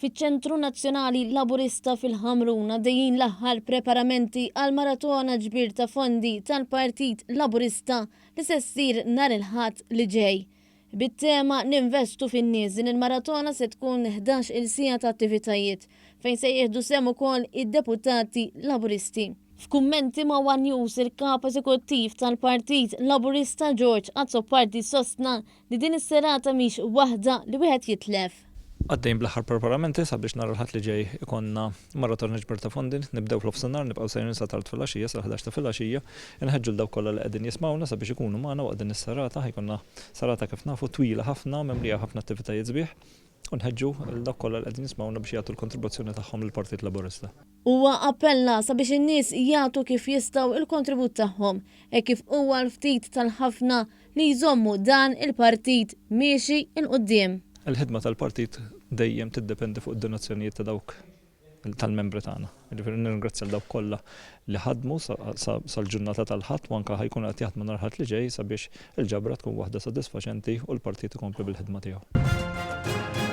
Fiċ-Ċentru Nazzjonali Laburista fil-Ħamruna dejjin l-aħħar preparamenti għal maratona ġbir ta' fondi tal-Partit Laburista li se ssir nhar il-Ħadd li ġej. Bit-tema Ninvestu fin-nies din il-maratona se tkun 11 il-sija ta' attivitajiet fejn se jieħdu sehem ukoll id-deputati Laburisti. F'kummenti ma' One News il-kap eżekuttiv tal-Partit Laburista George Azzopardi sostna li din is-serata mhix waħda li wieħed jitlef. Għaddejn bl-aħħar preparamenti sabiex nara l-ħadd li ġej ikonna maratona ġbir ta' fondi, nibdew fl-ofsenar, nibqgħu sejrin sa tard filgħaxija sa 11 ta' filgħaxija, inħeġġu l dawk kollha li qegħdin jismawna sabiex ikunu magħna waqt din is-serata, ħajkonna serata kif nafu twila ħafna, memlija ħafna attivitajiet sbieħ, u nħeġġu l dawk kollha li qegħdin jismawna biex jagħtu l-kontribuzzjoni tagħhom lill-Partit Laburista. Huwa appella sabiex in-nies jagħtu kif jistgħu il-kontribut tagħhom, kif huwa l-ftit tal-ħafna li jżommu dan il-partit miexi il-qudiem. Il-ħidma tal-partit dejjem tiddependi fuq id-donazzjonijiet ta' dawk tal-membri tagħna. Jiġifieri nirringrazzja l dawk kollha li ħadmu sal-ġurnata tal-Ħadd u anke ħajkunu qed jaħdmu nhar Ħadd li ġej sabiex il-ġabra tkun waħda sodisfaċenti u l-partit ikompli bil-ħidma tiegħu.